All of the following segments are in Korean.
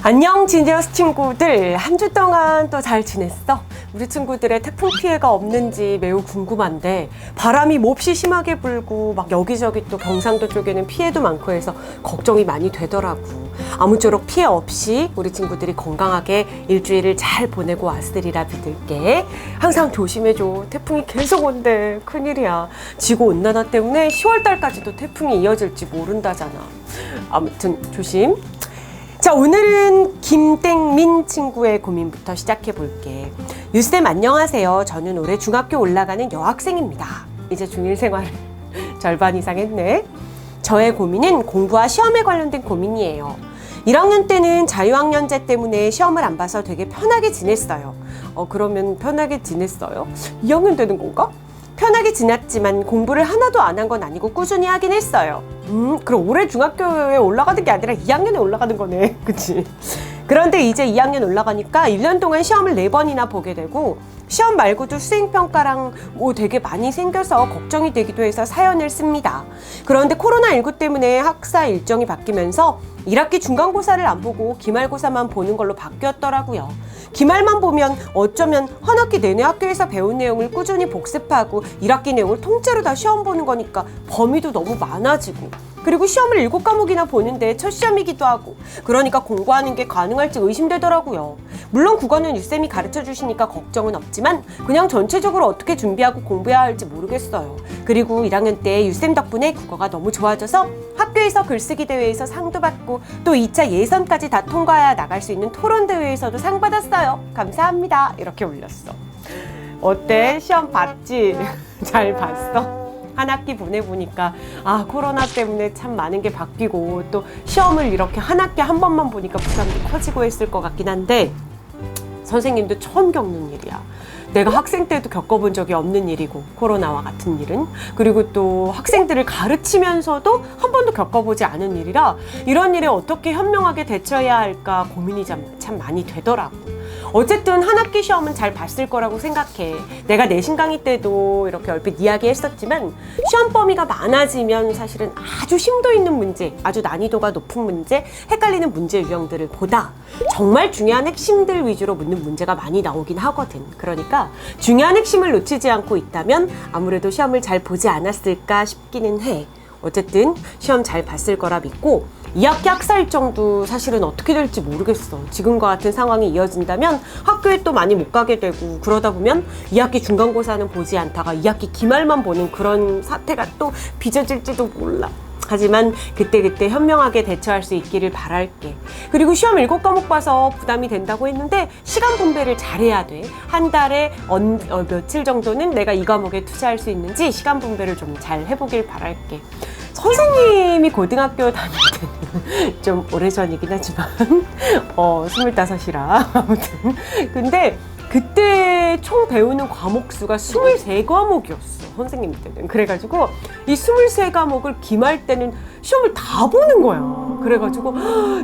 안녕 지니어스 친구들, 한 주 동안 또 잘 지냈어? 우리 친구들의 태풍 피해가 없는지 매우 궁금한데, 바람이 몹시 심하게 불고 막 여기저기 또 경상도 쪽에는 피해도 많고 해서 걱정이 많이 되더라고. 아무쪼록 피해 없이 우리 친구들이 건강하게 일주일을 잘 보내고 왔으리라 믿을게. 항상 조심해줘. 태풍이 계속 온대. 큰일이야. 지구온난화 때문에 10월달까지도 태풍이 이어질지 모른다잖아. 아무튼 조심. 자, 오늘은 김땡민 친구의 고민부터 시작해 볼게. 유쌤 안녕하세요. 저는 올해 중학교 올라가는 여학생입니다. 이제 중1 생활을 절반 이상 했네. 저의 고민은 공부와 시험에 관련된 고민이에요. 1학년 때는 자유학년제 때문에 시험을 안 봐서 되게 편하게 지냈어요. 그러면 편하게 지냈어요? 2학년 되는 건가? 편하게 지났지만 공부를 하나도 안 한 건 아니고 꾸준히 하긴 했어요. 그럼 올해 중학교에 올라가는 게 아니라 2학년에 올라가는 거네. 그치? 그런데 이제 2학년 올라가니까 1년 동안 시험을 4번이나 보게 되고, 시험 말고도 수행평가랑 뭐 되게 많이 생겨서 걱정이 되기도 해서 사연을 씁니다. 그런데 코로나19 때문에 학사 일정이 바뀌면서 1학기 중간고사를 안 보고 기말고사만 보는 걸로 바뀌었더라고요. 기말만 보면 어쩌면 한 학기 내내 학교에서 배운 내용을 꾸준히 복습하고 1학기 내용을 통째로 다 시험 보는 거니까 범위도 너무 많아지고, 그리고 시험을 7과목이나 보는데 첫 시험이기도 하고, 그러니까 공부하는 게 가능할지 의심되더라고요. 물론 국어는 유쌤이 가르쳐 주시니까 걱정은 없지만 그냥 전체적으로 어떻게 준비하고 공부해야 할지 모르겠어요. 그리고 1학년 때 유쌤 덕분에 국어가 너무 좋아져서 학교에서 글쓰기 대회에서 상도 받고 또 2차 예선까지 다 통과해야 나갈 수 있는 토론 대회에서도 상 받았어요. 감사합니다. 이렇게 올렸어. 어때? 시험 봤지? 잘 봤어? 한 학기 보내보니까 코로나 때문에 참 많은 게 바뀌고, 또 시험을 이렇게 한 학기 한 번만 보니까 부담도 커지고 했을 것 같긴 한데, 선생님도 처음 겪는 일이야. 내가 학생 때도 겪어본 적이 없는 일이고, 코로나와 같은 일은. 그리고 또 학생들을 가르치면서도 한 번도 겪어보지 않은 일이라 이런 일에 어떻게 현명하게 대처해야 할까 고민이 참 많이 되더라고. 어쨌든 한 학기 시험은 잘 봤을 거라고 생각해. 내가 내신 강의 때도 이렇게 얼핏 이야기했었지만, 시험 범위가 많아지면 사실은 아주 심도 있는 문제, 아주 난이도가 높은 문제, 헷갈리는 문제 유형들을 보다 정말 중요한 핵심들 위주로 묻는 문제가 많이 나오긴 하거든. 그러니까 중요한 핵심을 놓치지 않고 있다면 아무래도 시험을 잘 보지 않았을까 싶기는 해. 어쨌든 시험 잘 봤을 거라 믿고, 2학기 학사 일정도 사실은 어떻게 될지 모르겠어. 지금과 같은 상황이 이어진다면 학교에 또 많이 못 가게 되고, 그러다 보면 2학기 중간고사는 보지 않다가 2학기 기말만 보는 그런 사태가 또 빚어질지도 몰라. 하지만 그때그때 현명하게 대처할 수 있기를 바랄게. 그리고 시험 7과목 봐서 부담이 된다고 했는데 시간 분배를 잘해야 돼. 한 달에 며칠 정도는 내가 이 과목에 투자할 수 있는지 시간 분배를 좀 잘 해보길 바랄게. 선생님이 고등학교 다닐 때는 좀 오래전이긴 하지만 25이라 아무튼, 근데 그때 총 배우는 과목 수가 23과목이었어 선생님 때는. 그래가지고 이 23과목을 기말 때는 시험을 다 보는 거야. 그래가지고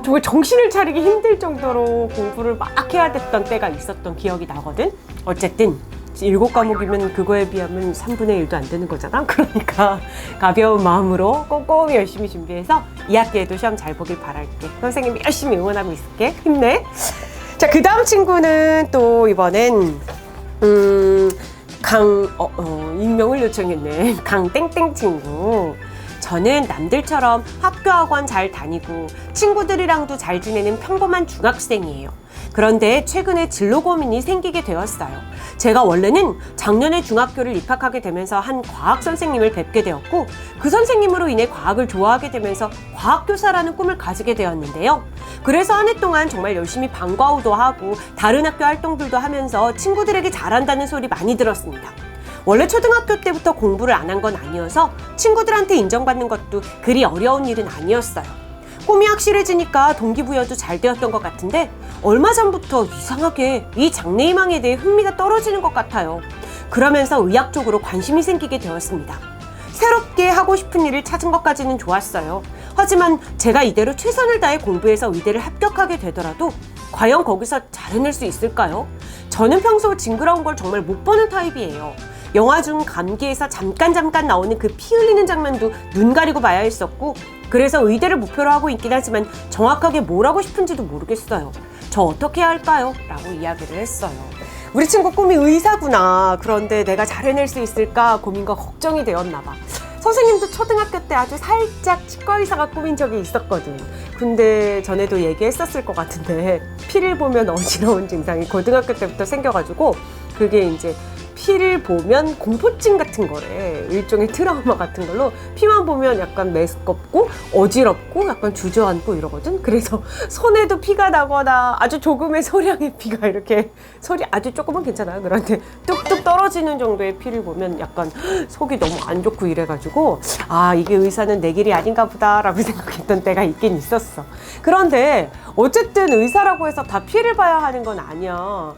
정말 정신을 차리기 힘들 정도로 공부를 막 해야 됐던 때가 있었던 기억이 나거든. 어쨌든 7과목이면 그거에 비하면 3분의 1도 안 되는 거잖아. 그러니까 가벼운 마음으로 꼼꼼히 열심히 준비해서 2학기에도 시험 잘 보길 바랄게. 선생님 열심히 응원하고 있을게. 힘내. 자, 그 다음 친구는 또 이번엔 익명을 요청했네. 강땡땡 친구. 저는 남들처럼 학교 학원 잘 다니고 친구들이랑도 잘 지내는 평범한 중학생이에요. 그런데 최근에 진로 고민이 생기게 되었어요. 제가 원래는 작년에 중학교를 입학하게 되면서 한 과학 선생님을 뵙게 되었고, 그 선생님으로 인해 과학을 좋아하게 되면서 과학교사라는 꿈을 가지게 되었는데요. 그래서 한 해 동안 정말 열심히 방과후도 하고 다른 학교 활동들도 하면서 친구들에게 잘한다는 소리 많이 들었습니다. 원래 초등학교 때부터 공부를 안 한 건 아니어서 친구들한테 인정받는 것도 그리 어려운 일은 아니었어요. 꿈이 확실해지니까 동기부여도 잘 되었던 것 같은데, 얼마 전부터 이상하게 이 장래희망에 대해 흥미가 떨어지는 것 같아요. 그러면서 의학 쪽으로 관심이 생기게 되었습니다. 새롭게 하고 싶은 일을 찾은 것까지는 좋았어요. 하지만 제가 이대로 최선을 다해 공부해서 의대를 합격하게 되더라도 과연 거기서 잘 해낼 수 있을까요? 저는 평소 징그러운 걸 정말 못 보는 타입이에요. 영화 중 감기에서 잠깐 나오는 그 피 흘리는 장면도 눈 가리고 봐야 했었고, 그래서 의대를 목표로 하고 있긴 하지만 정확하게 뭘 하고 싶은지도 모르겠어요. 저 어떻게 해야 할까요? 라고 이야기를 했어요. 우리 친구 꿈이 의사구나. 그런데 내가 잘 해낼 수 있을까 고민과 걱정이 되었나 봐. 선생님도 초등학교 때 아주 살짝 치과 의사가 꿈인 적이 있었거든. 근데 전에도 얘기했었을 것 같은데 피를 보면 어지러운 증상이 고등학교 때부터 생겨가지고 그게 이제 피를 보면 공포증 같은 거래. 일종의 트라우마 같은 걸로 피만 보면 약간 메스껍고 어지럽고 약간 주저앉고 이러거든. 그래서 손에도 피가 나거나 아주 조금의 소량의 피가 이렇게 소리 아주 조금은 괜찮아요. 그런데 뚝뚝 떨어지는 정도의 피를 보면 약간 속이 너무 안 좋고 이래가지고 아, 이게 의사는 내 길이 아닌가 보다라고 생각했던 때가 있긴 있었어. 그런데 어쨌든 의사라고 해서 다 피를 봐야 하는 건 아니야.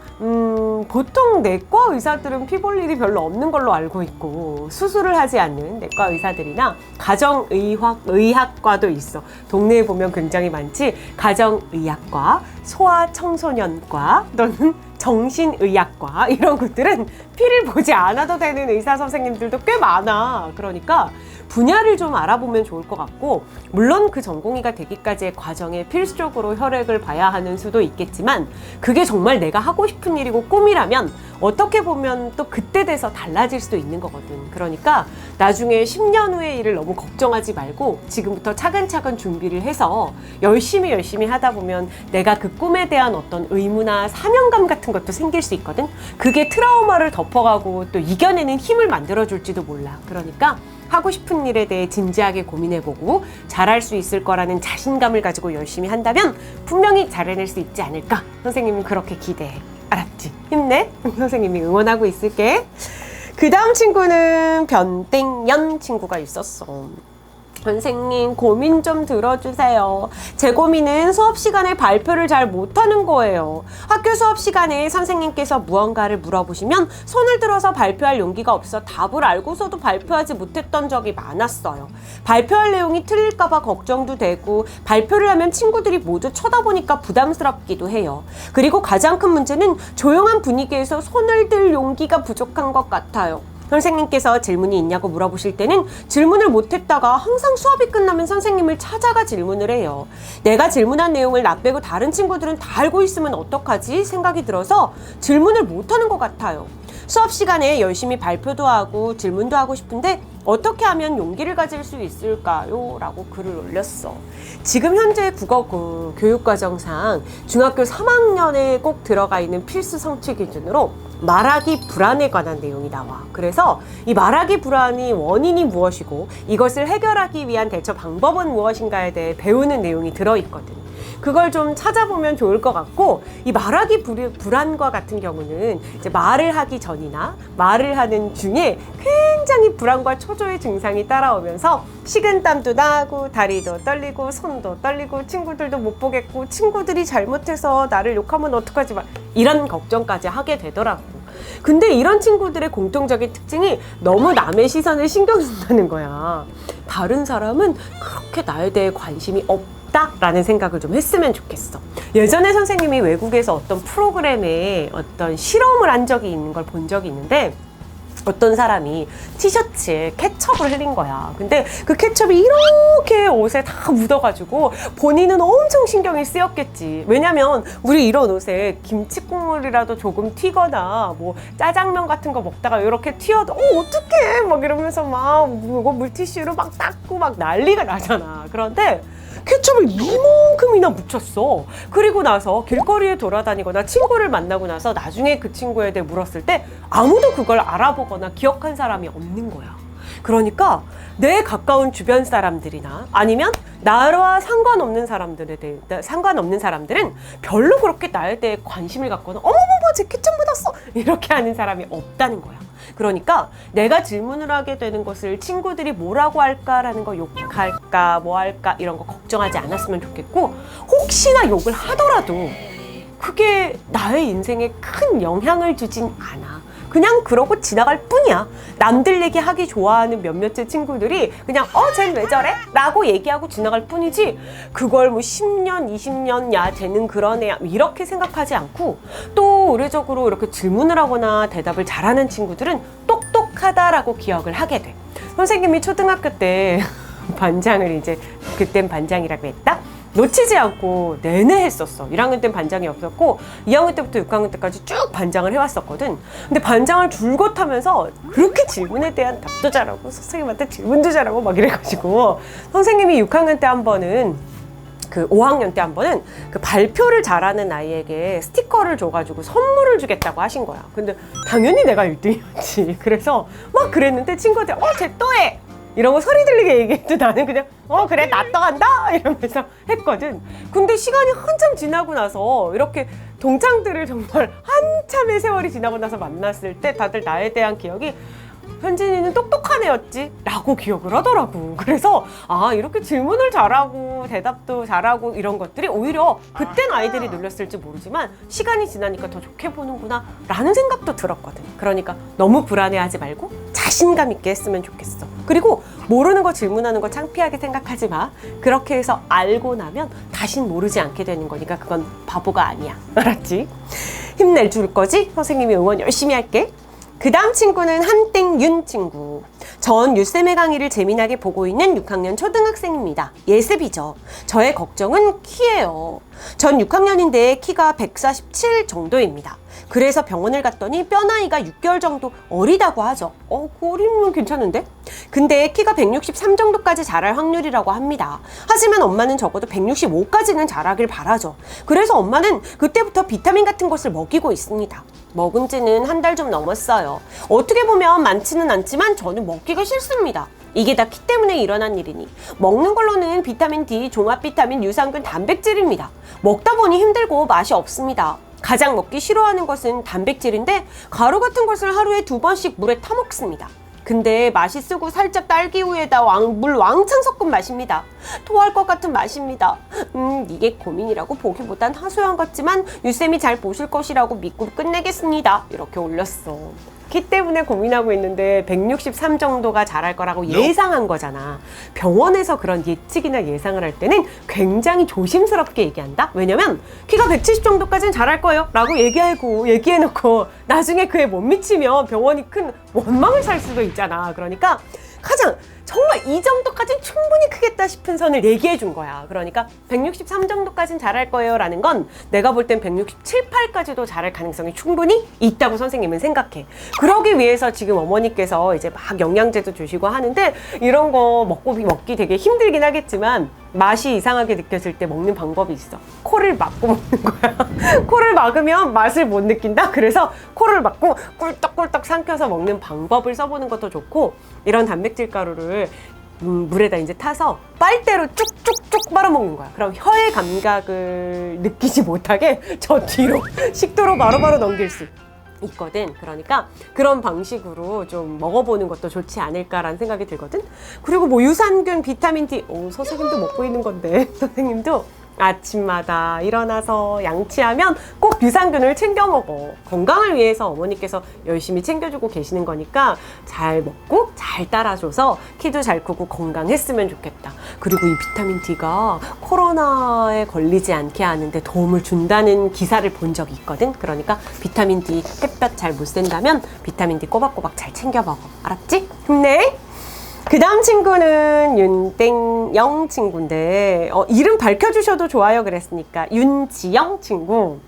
보통 내과 의사들은 피 볼 일이 별로 없는 걸로 알고 있고, 수술을 하지 않는 내과 의사들이나 가정의학과도 있어. 동네에 보면 굉장히 많지. 가정의학과, 소아청소년과 또는 정신의학과 이런 곳들은 피를 보지 않아도 되는 의사 선생님들도 꽤 많아. 그러니까 분야를 좀 알아보면 좋을 것 같고, 물론 그 전공의가 되기까지의 과정에 필수적으로 혈액을 봐야 하는 수도 있겠지만, 그게 정말 내가 하고 싶은 일이고 꿈이라면 어떻게 보면 또 그때 돼서 달라질 수도 있는 거거든. 그러니까 나중에 10년 후의 일을 너무 걱정하지 말고 지금부터 차근차근 준비를 해서 열심히 하다 보면 내가 그 꿈에 대한 어떤 의무나 사명감 같은 것도 생길 수 있거든. 그게 트라우마를 덮어가고 또 이겨내는 힘을 만들어줄지도 몰라. 그러니까 하고 싶은 일에 대해 진지하게 고민해보고 잘할 수 있을 거라는 자신감을 가지고 열심히 한다면 분명히 잘해낼 수 있지 않을까. 선생님은 그렇게 기대해. 알았지? 힘내. 선생님이 응원하고 있을게. 그 다음 친구는 변땡연 친구가 있었어. 선생님, 고민 좀 들어주세요. 제 고민은 수업 시간에 발표를 잘 못하는 거예요. 학교 수업 시간에 선생님께서 무언가를 물어보시면 손을 들어서 발표할 용기가 없어 답을 알고서도 발표하지 못했던 적이 많았어요. 발표할 내용이 틀릴까봐 걱정도 되고, 발표를 하면 친구들이 모두 쳐다보니까 부담스럽기도 해요. 그리고 가장 큰 문제는 조용한 분위기에서 손을 들 용기가 부족한 것 같아요. 선생님께서 질문이 있냐고 물어보실 때는 질문을 못했다가 항상 수업이 끝나면 선생님을 찾아가 질문을 해요. 내가 질문한 내용을 나 빼고 다른 친구들은 다 알고 있으면 어떡하지 생각이 들어서 질문을 못하는 것 같아요. 수업 시간에 열심히 발표도 하고 질문도 하고 싶은데 어떻게 하면 용기를 가질 수 있을까요? 라고 글을 올렸어. 지금 현재 국어 교육과정상 중학교 3학년에 꼭 들어가 있는 필수 성취 기준으로 말하기 불안에 관한 내용이 나와. 그래서 이 말하기 불안이 원인이 무엇이고 이것을 해결하기 위한 대처 방법은 무엇인가에 대해 배우는 내용이 들어있거든. 그걸 좀 찾아보면 좋을 것 같고, 이 말하기 불안과 같은 경우는 이제 말을 하기 전이나 말을 하는 중에 굉장히 불안과 초조의 증상이 따라오면서 식은땀도 나고 다리도 떨리고 손도 떨리고 친구들도 못 보겠고 친구들이 잘못해서 나를 욕하면 어떡하지 마, 이런 걱정까지 하게 되더라고. 근데 이런 친구들의 공통적인 특징이 너무 남의 시선을 신경 쓴다는 거야. 다른 사람은 그렇게 나에 대해 관심이 없다라는 생각을 좀 했으면 좋겠어. 예전에 선생님이 외국에서 어떤 프로그램에 어떤 실험을 한 적이 있는 걸 본 적이 있는데, 어떤 사람이 티셔츠에 케첩을 흘린 거야. 근데 그 케첩이 이렇게 옷에 다 묻어가지고 본인은 엄청 신경이 쓰였겠지. 왜냐면 우리 이런 옷에 김치 국물이라도 조금 튀거나 뭐 짜장면 같은 거 먹다가 이렇게 튀어도 어떡해 막 이러면서 막 이거 물티슈로 막 닦고 막 난리가 나잖아. 그런데 케첩을 이만큼이나 묻혔어. 그리고 나서 길거리에 돌아다니거나 친구를 만나고 나서 나중에 그 친구에 대해 물었을 때 아무도 그걸 알아보거나 기억한 사람이 없는 거야. 그러니까 내 가까운 주변 사람들이나 아니면 나와 상관없는 사람들은 별로 그렇게 나에 대해 관심을 갖거나 어머머머 쟤 케첩 묻었어 이렇게 하는 사람이 없다는 거야. 그러니까 내가 질문을 하게 되는 것을 친구들이 뭐라고 할까라는 거, 욕할까 뭐 할까 이런 거 걱정하지 않았으면 좋겠고, 혹시나 욕을 하더라도 그게 나의 인생에 큰 영향을 주진 않아. 그냥 그러고 지나갈 뿐이야. 남들 얘기하기 좋아하는 몇몇의 친구들이 그냥 쟤는 왜 저래? 라고 얘기하고 지나갈 뿐이지 그걸 뭐 10년, 20년 야 쟤는 그런 애야 이렇게 생각하지 않고 또 의례적으로 이렇게 질문을 하거나 대답을 잘하는 친구들은 똑똑하다라고 기억을 하게 돼. 선생님이 초등학교 때 반장을 이제 그땐 반장이라고 했다? 놓치지 않고 내내 했었어. 1학년 때는 반장이 없었고 2학년 때부터 6학년 때까지 쭉 반장을 해왔었거든. 근데 반장을 줄곧 하면서 그렇게 질문에 대한 답도 잘하고 선생님한테 질문도 잘하고 막 이래가지고 선생님이 6학년 때 한 번은 5학년 때 한 번은 그 발표를 잘하는 아이에게 스티커를 줘가지고 선물을 주겠다고 하신 거야. 근데 당연히 내가 1등이었지. 그래서 막 그랬는데 친구한테 쟤 또 해! 이런 거 소리 들리게 얘기해도 나는 그냥 그래 나 또 한다 이러면서 했거든. 근데 시간이 한참 지나고 나서 이렇게 동창들을 정말 한참의 세월이 지나고 나서 만났을 때 다들 나에 대한 기억이 현진이는 똑똑한 애였지 라고 기억을 하더라고. 그래서 이렇게 질문을 잘하고 대답도 잘하고 이런 것들이 오히려 그땐 아이들이 놀렸을지 모르지만 시간이 지나니까 더 좋게 보는구나 라는 생각도 들었거든. 그러니까 너무 불안해하지 말고 자신감 있게 했으면 좋겠어. 그리고 모르는 거 질문하는 거 창피하게 생각하지 마. 그렇게 해서 알고 나면 다신 모르지 않게 되는 거니까 그건 바보가 아니야. 알았지? 힘내줄 거지? 선생님이 응원 열심히 할게. 그 다음 친구는 한땡윤 친구. 전 유쌤의 강의를 재미나게 보고 있는 6학년 초등학생입니다. 예습이죠. 저의 걱정은 키예요. 전 6학년인데 키가 147 정도입니다. 그래서 병원을 갔더니 뼈나이가 6개월 정도 어리다고 하죠. 그 어리면 괜찮은데? 근데 키가 163 정도까지 자랄 확률이라고 합니다. 하지만 엄마는 적어도 165까지는 자라길 바라죠. 그래서 엄마는 그때부터 비타민 같은 것을 먹이고 있습니다. 먹은 지는 한 달 좀 넘었어요. 어떻게 보면 많지는 않지만 저는 먹기가 싫습니다. 이게 다 키 때문에 일어난 일이니 먹는 걸로는 비타민 D, 종합 비타민, 유산균, 단백질입니다. 먹다 보니 힘들고 맛이 없습니다. 가장 먹기 싫어하는 것은 단백질인데 가루 같은 것을 하루에 2번씩 물에 타 먹습니다. 근데 맛이 쓰고 살짝 딸기 우유에다 물 왕창 섞은 맛입니다. 토할 것 같은 맛입니다. 이게 고민이라고 보기보단 하소연 같지만 유쌤이 잘 보실 것이라고 믿고 끝내겠습니다. 이렇게 올렸어. 키 때문에 고민하고 있는데 163 정도가 자랄 거라고 예상한 거잖아. 병원에서 그런 예측이나 예상을 할 때는 굉장히 조심스럽게 얘기한다. 왜냐면 키가 170 정도까지는 자랄 거예요 라고 얘기해놓고 나중에 그에 못 미치면 병원이 큰 원망을 살 수도 있잖아. 그러니까 가장 정말 이 정도까지는 충분히 크겠다 싶은 선을 얘기해 준 거야. 그러니까 163 정도까지는 자랄 거예요 라는 건 내가 볼 땐 167, 8까지도 자랄 가능성이 충분히 있다고 선생님은 생각해. 그러기 위해서 지금 어머니께서 이제 막 영양제도 주시고 하는데 이런 거 먹기 되게 힘들긴 하겠지만 맛이 이상하게 느껴질 때 먹는 방법이 있어. 코를 막고 먹는 거야. 코를 막으면 맛을 못 느낀다. 그래서 코를 막고 꿀떡꿀떡 삼켜서 먹는 방법을 써보는 것도 좋고, 이런 단백질 가루를 물에다 이제 타서 빨대로 쭉쭉쭉 빨아먹는 거야. 그럼 혀의 감각을 느끼지 못하게 저 뒤로 식도로 바로바로 넘길 수 있거든. 그러니까 그런 방식으로 좀 먹어보는 것도 좋지 않을까라는 생각이 들거든. 그리고 뭐 유산균, 비타민 D, 선생님도 먹고 있는 건데 선생님도 아침마다 일어나서 양치하면 꼭 유산균을 챙겨 먹어. 건강을 위해서 어머니께서 열심히 챙겨주고 계시는 거니까 잘 먹고 잘 따라줘서 키도 잘 크고 건강했으면 좋겠다. 그리고 이 비타민 D가 코로나에 걸리지 않게 하는데 도움을 준다는 기사를 본 적이 있거든. 그러니까 비타민 D 햇볕 잘 못 쐰다면 비타민 D 꼬박꼬박 잘 챙겨 먹어. 알았지? 힘내! 그 다음 친구는 윤땡영 친구인데 이름 밝혀주셔도 좋아요 그랬으니까 윤지영 친구.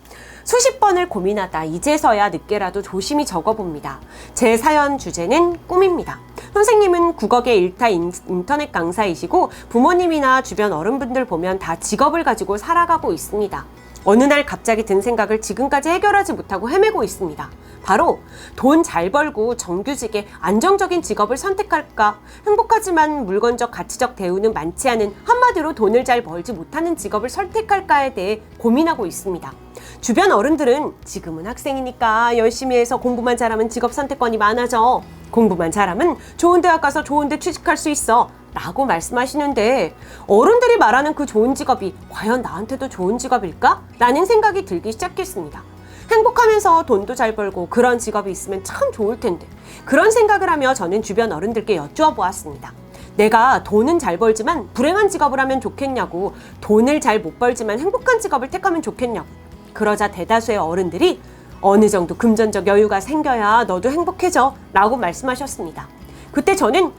수십 번을 고민하다 이제서야 늦게라도 조심히 적어봅니다. 제 사연 주제는 꿈입니다. 선생님은 국어계 일타 인터넷 강사이시고 부모님이나 주변 어른분들 보면 다 직업을 가지고 살아가고 있습니다. 어느 날 갑자기 든 생각을 지금까지 해결하지 못하고 헤매고 있습니다. 바로 돈 잘 벌고 정규직의 안정적인 직업을 선택할까, 행복하지만 물건적 가치적 대우는 많지 않은, 한마디로 돈을 잘 벌지 못하는 직업을 선택할까에 대해 고민하고 있습니다. 주변 어른들은 지금은 학생이니까 열심히 해서 공부만 잘하면 직업 선택권이 많아져, 공부만 잘하면 좋은 대학 가서 좋은 데 취직할 수 있어 라고 말씀하시는데, 어른들이 말하는 그 좋은 직업이 과연 나한테도 좋은 직업일까? 라는 생각이 들기 시작했습니다. 행복하면서 돈도 잘 벌고 그런 직업이 있으면 참 좋을 텐데. 그런 생각을 하며 저는 주변 어른들께 여쭈어 보았습니다. 내가 돈은 잘 벌지만 불행한 직업을 하면 좋겠냐고, 돈을 잘 못 벌지만 행복한 직업을 택하면 좋겠냐고. 그러자 대다수의 어른들이 어느 정도 금전적 여유가 생겨야 너도 행복해져 라고 말씀하셨습니다. 그때 저는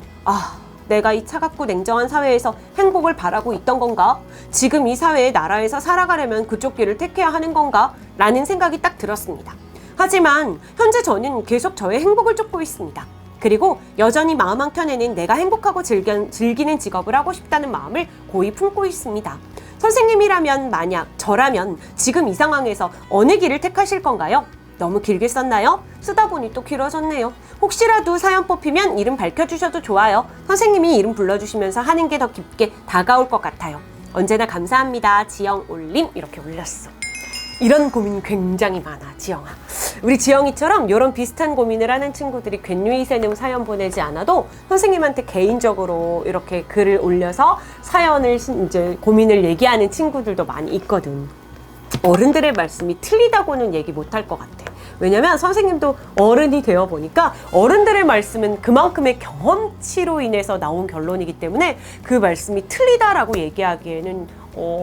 내가 이 차갑고 냉정한 사회에서 행복을 바라고 있던 건가? 지금 이 사회의 나라에서 살아가려면 그쪽 길을 택해야 하는 건가? 라는 생각이 딱 들었습니다. 하지만 현재 저는 계속 저의 행복을 쫓고 있습니다. 그리고 여전히 마음 한켠에는 내가 행복하고 즐기는 직업을 하고 싶다는 마음을 고이 품고 있습니다. 선생님이라면, 만약 저라면 지금 이 상황에서 어느 길을 택하실 건가요? 너무 길게 썼나요? 쓰다 보니 또 길어졌네요. 혹시라도 사연 뽑히면 이름 밝혀주셔도 좋아요. 선생님이 이름 불러주시면서 하는 게 더 깊게 다가올 것 같아요. 언제나 감사합니다. 지영 올림. 이렇게 올렸어. 이런 고민 굉장히 많아, 지영아. 우리 지영이처럼 이런 비슷한 고민을 하는 친구들이 괜유이새는 사연 보내지 않아도 선생님한테 개인적으로 이렇게 글을 올려서 사연을 이제 고민을 얘기하는 친구들도 많이 있거든. 어른들의 말씀이 틀리다고는 얘기 못할 것 같아. 왜냐면 선생님도 어른이 되어 보니까 어른들의 말씀은 그만큼의 경험치로 인해서 나온 결론이기 때문에 그 말씀이 틀리다라고 얘기하기에는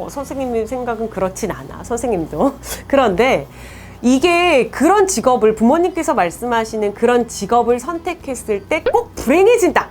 선생님의 생각은 그렇진 않아. 선생님도. 그런데 이게 그런 직업을, 부모님께서 말씀하시는 그런 직업을 선택했을 때 꼭 불행해진다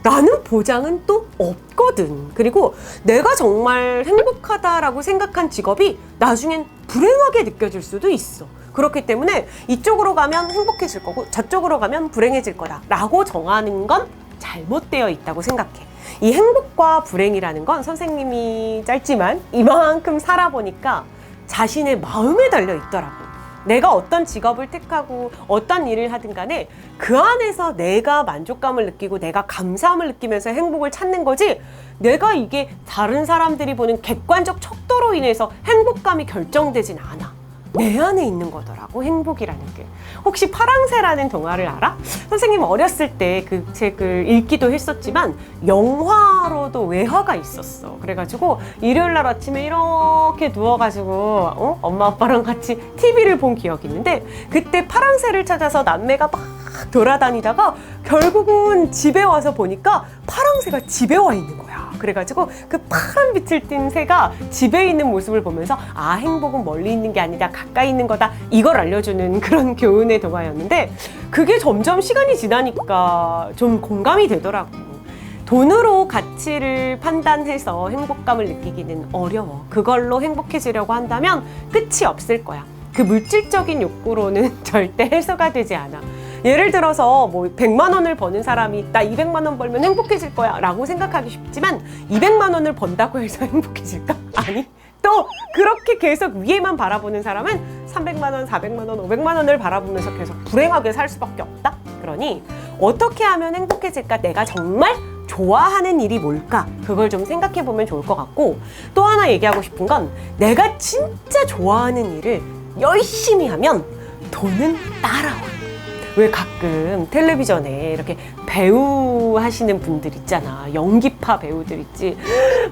라는 보장은 또 없거든. 그리고 내가 정말 행복하다라고 생각한 직업이 나중엔 불행하게 느껴질 수도 있어. 그렇기 때문에 이쪽으로 가면 행복해질 거고 저쪽으로 가면 불행해질 거다 라고 정하는 건 잘못되어 있다고 생각해. 이 행복과 불행이라는 건 선생님이 짧지만 이만큼 살아보니까 자신의 마음에 달려 있더라고. 내가 어떤 직업을 택하고 어떤 일을 하든 간에 그 안에서 내가 만족감을 느끼고 내가 감사함을 느끼면서 행복을 찾는 거지, 내가 이게 다른 사람들이 보는 객관적 척도로 인해서 행복감이 결정되진 않아. 내 안에 있는 거더라고, 행복이라는 게. 혹시 파랑새라는 동화를 알아? 선생님 어렸을 때 그 책을 읽기도 했었지만 영화로도 외화가 있었어. 그래가지고 일요일 날 아침에 이렇게 누워가지고 엄마 아빠랑 같이 TV를 본 기억이 있는데, 그때 파랑새를 찾아서 남매가 막 돌아다니다가 결국은 집에 와서 보니까 파랑새가 집에 와 있는 거야. 그래가지고 그 파란 빛을 띤 새가 집에 있는 모습을 보면서 행복은 멀리 있는 게 아니다, 가까이 있는 거다, 이걸 알려주는 그런 교훈의 동화였는데, 그게 점점 시간이 지나니까 좀 공감이 되더라고. 돈으로 가치를 판단해서 행복감을 느끼기는 어려워. 그걸로 행복해지려고 한다면 끝이 없을 거야. 그 물질적인 욕구로는 절대 해소가 되지 않아. 예를 들어서 뭐 100만 원을 버는 사람이 나 200만 원 벌면 행복해질 거야 라고 생각하기 쉽지만 200만 원을 번다고 해서 행복해질까? 아니, 또 그렇게 계속 위에만 바라보는 사람은 300만 원, 400만 원, 500만 원을 바라보면서 계속 불행하게 살 수밖에 없다? 그러니 어떻게 하면 행복해질까? 내가 정말 좋아하는 일이 뭘까? 그걸 좀 생각해 보면 좋을 것 같고, 또 하나 얘기하고 싶은 건 내가 진짜 좋아하는 일을 열심히 하면 돈은 따라와. 왜 가끔 텔레비전에 이렇게 배우 하시는 분들 있잖아. 연기파 배우들 있지.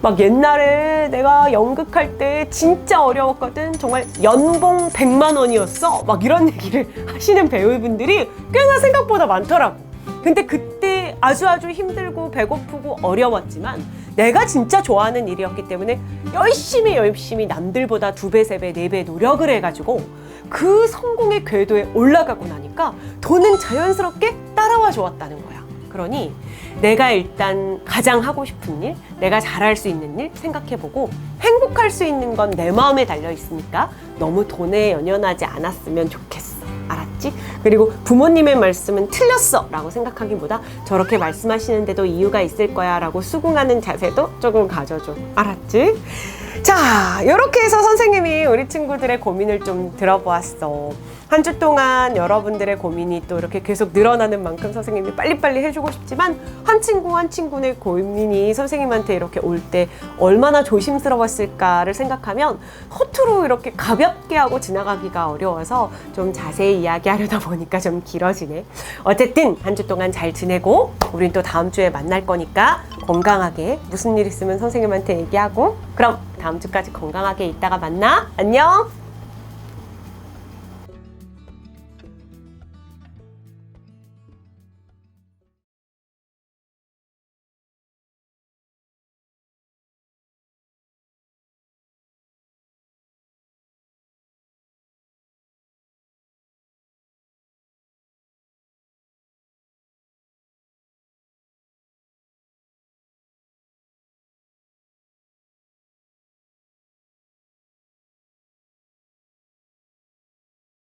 막 옛날에 내가 연극할 때 진짜 어려웠거든. 정말 연봉 100만 원이었어. 막 이런 얘기를 하시는 배우분들이 꽤나 생각보다 많더라고. 근데 그때 아주 힘들고 배고프고 어려웠지만 내가 진짜 좋아하는 일이었기 때문에 열심히 남들보다 2배, 3배, 4배 노력을 해가지고 그 성공의 궤도에 올라가고 나니까 돈은 자연스럽게 따라와 주었다는 거야. 그러니 내가 일단 가장 하고 싶은 일, 내가 잘할 수 있는 일 생각해보고, 행복할 수 있는 건 내 마음에 달려 있으니까 너무 돈에 연연하지 않았으면 좋겠어. 알았지? 그리고 부모님의 말씀은 틀렸어 라고 생각하기보다 저렇게 말씀하시는데도 이유가 있을 거야 라고 수긍하는 자세도 조금 가져줘. 알았지? 자, 이렇게 해서 선생님이 우리 친구들의 고민을 좀 들어보았어. 한 주 동안 여러분들의 고민이 또 이렇게 계속 늘어나는 만큼 선생님이 빨리빨리 해주고 싶지만, 한 친구 한 친구의 고민이 선생님한테 이렇게 올 때 얼마나 조심스러웠을까를 생각하면 허투루 이렇게 가볍게 하고 지나가기가 어려워서 좀 자세히 이야기하려다 보니까 좀 길어지네. 어쨌든 한 주 동안 잘 지내고 우린 또 다음 주에 만날 거니까 건강하게, 무슨 일 있으면 선생님한테 얘기하고, 그럼 다음 주까지 건강하게 있다가 만나. 안녕.